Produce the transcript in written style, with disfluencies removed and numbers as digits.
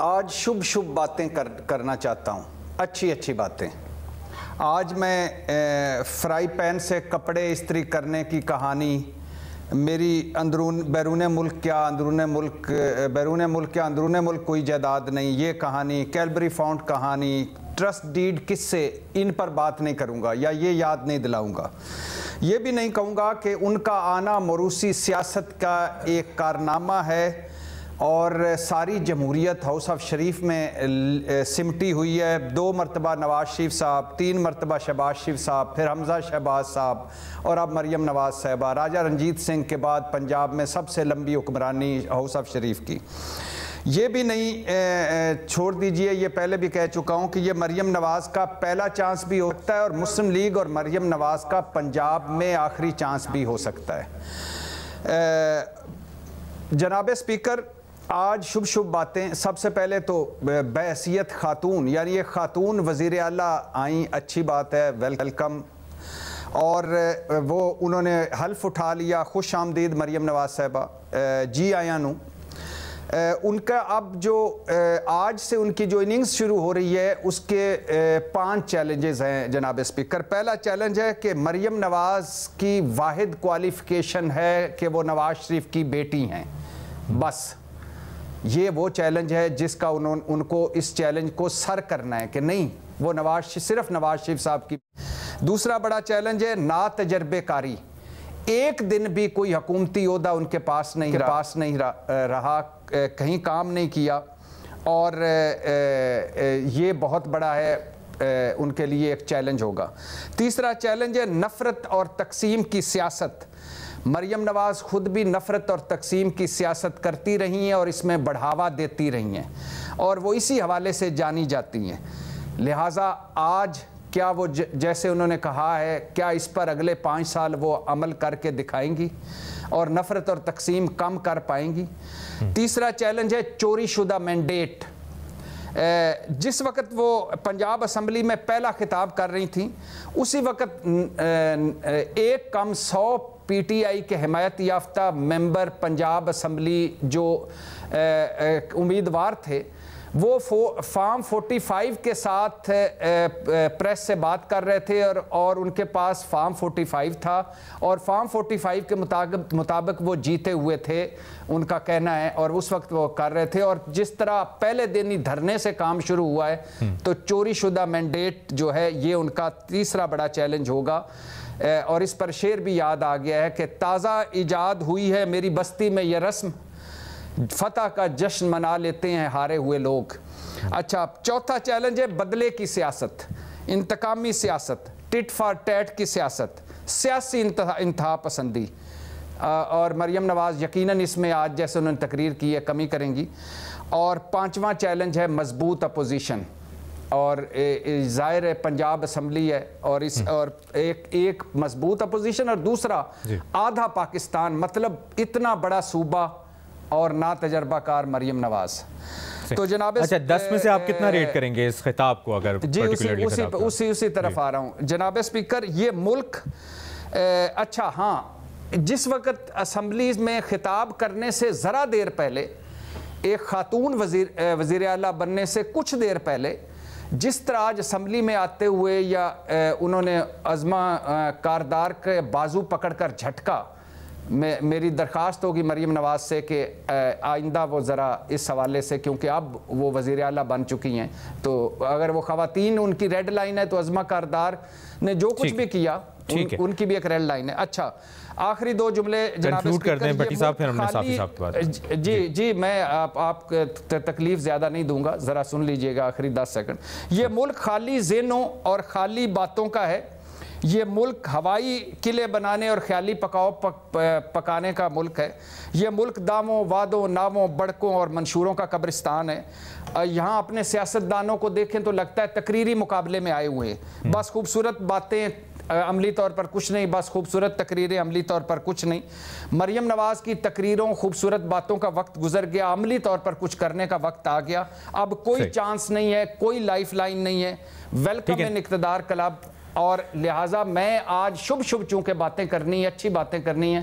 आज शुभ शुभ बातें करना चाहता हूँ, अच्छी अच्छी बातें। आज मैं फ्राई पैन से कपड़े इस्त्री करने की कहानी, मेरी बैरून मुल्क क्या अंदरून मुल्क कोई जायदाद नहीं, ये कहानी, कैलबरी फाउंड कहानी, ट्रस्ट डीड किससे, इन पर बात नहीं करूँगा या ये याद नहीं दिलाऊँगा। ये भी नहीं कहूँगा कि उनका आना मरूसी सियासत का एक कारनामा है और सारी जमहूरियत हाउस ऑफ शरीफ में सिमटी हुई है। 2 मरतबा नवाज शरीफ साहब, 3 मरतबा शहबाज शरीफ साहब, फिर हमजा शहबाज साहब और अब मरियम नवाज साहबा। राजा रंजीत सिंह के बाद पंजाब में सबसे लंबी हुक्मरानी हाउस ऑफ शरीफ की। ये भी नहीं छोड़ दीजिए, ये पहले भी कह चुका हूँ कि ये मरियम नवाज़ का पहला चांस भी हो सकता है और मुस्लिम लीग और मरियम नवाज़ का पंजाब में आखिरी चांस भी हो सकता है। जनाब स्पीकर, आज शुभ शुभ बातें। सबसे पहले तो बहैसियत खातून, यानी ये खातून वज़ीर आला आई, अच्छी बात है, वेलकम। और वो उन्होंने हल्फ उठा लिया, खुश आमदीद मरियम नवाज साहबा, जी आया नू। उनका अब जो आज से उनकी जो इनिंग्स शुरू हो रही है उसके 5 चैलेंजेस हैं जनाब स्पीकर। पहला चैलेंज है कि मरियम नवाज़ की वाहिद क्वालिफ़िकेशन है कि वो नवाज शरीफ की बेटी हैं, बस ये वो चैलेंज है जिसका उनको इस चैलेंज को सर करना है कि नहीं, वो सिर्फ नवाज शरीफ साहब की। दूसरा बड़ा चैलेंज है ना तजर्बेकारी, एक दिन भी कोई हुकूमती ओहदा उनके पास नहीं रहा, कहीं काम नहीं किया, और ये बहुत बड़ा है, उनके लिए एक चैलेंज होगा। तीसरा चैलेंज है नफ़रत और तकसीम की सियासत। मरियम नवाज़ खुद भी नफ़रत और तकसीम की सियासत करती रही हैं और इसमें बढ़ावा देती रही हैं और वो इसी हवाले से जानी जाती हैं। लिहाजा आज क्या वो जैसे उन्होंने कहा है, क्या इस पर अगले 5 साल वो अमल करके दिखाएंगी और नफ़रत और तकसीम कम कर पाएंगी। तीसरा चैलेंज है चोरी शुदा मैंडेट। जिस वक्त वो पंजाब असम्बली में पहला खिताब कर रही थी, उसी वक्त 1 कम 100 PTI के हिमायत याफ्ता मेंबर पंजाब असम्बली जो उम्मीदवार थे, वो फॉर्म 45 के साथ प्रेस से बात कर रहे थे और उनके पास फॉर्म 45 था और फॉर्म 45 के मुताबिक वो जीते हुए थे, उनका कहना है, और उस वक्त वो कर रहे थे। और जिस तरह पहले दिन ही धरने से काम शुरू हुआ है, तो चोरी शुदा मैंडेट जो है ये उनका तीसरा बड़ा चैलेंज होगा। और इस पर शेर भी याद आ गया है कि ताज़ा इजाद हुई है मेरी बस्ती में ये रस्म, फतह का जश्न मना लेते हैं हारे हुए लोग। अच्छा, चौथा चैलेंज है बदले की सियासत, इंतकामी सियासत, टिट फॉर टैट की सियासत, सियासी इंतहा पसंदी, और मरियम नवाज़ यकीनन इसमें आज जैसे उन्होंने तकरीर की है कमी करेंगी। और 5वां चैलेंज है मजबूत अपोजिशन, और ज़ाहिर है पंजाब असम्बली है और एक मजबूत अपोजिशन और दूसरा आधा पाकिस्तान, मतलब इतना बड़ा सूबा और ना तजर्बाकार मरियम नवाज। तो जनाब, अच्छा 10 में से आप कितना रेट करेंगे इस खिताब को? अगर जी उसी तरफ आ रहा हूँ जनाब स्पीकर। ये मुल्क अच्छा हाँ, जिस वक्त असम्बलीज में खिताब करने से ज़रा देर पहले, एक खातून वज़ीर आला बनने से कुछ देर पहले, जिस तरह आज असम्बली में आते हुए या उन्होंने अज़मा कारदार के बाजू पकड़कर झटका, मेरी दरख्वास्त होगी मरियम नवाज़ से कि आइंदा वो ज़रा इस हवाले से, क्योंकि अब वो वज़ीर आला बन चुकी हैं, तो अगर वो ख़वातीन उनकी रेड लाइन है तो अज़मा कारदार ने जो कुछ भी किया उनकी भी एक रेड लाइन है। अच्छा, आखिरी 2 जुमले जनाब कर दें भट्टी साहब, फिर हमने साफ़ी साहब की बात। जी मैं आप तकलीफ ज़्यादा नहीं दूंगा, ज़रा सुन लीजिएगा आखिरी 10 सेकंड। ये मुल्क खाली ज़हनों और खाली बातों का है, ये मुल्क हवाई किले बनाने और ख्याली पकाने का मुल्क है। ये मुल्क दावों, वादों, नावों, बड़कों और मंशूरों का कब्रिस्तान है। यहाँ अपने सियासतदानों को देखें तो लगता है तकरीरी मुकाबले में आए हुए हैं, बस खूबसूरत बातें अमली तौर पर कुछ नहीं, बस खूबसूरत तकरीरें अमली तौर पर कुछ नहीं। मरियम नवाज़ की तकरीरों, खूबसूरत बातों का वक्त गुजर गया, अमली तौर पर कुछ करने का वक्त आ गया। अब कोई चांस नहीं है, कोई लाइफ लाइन नहीं है। वेलकम इन इक़्तिदार क्लब, और लिहाजा मैं आज शुभ शुभ चूँकि बातें करनी है, अच्छी बातें करनी है,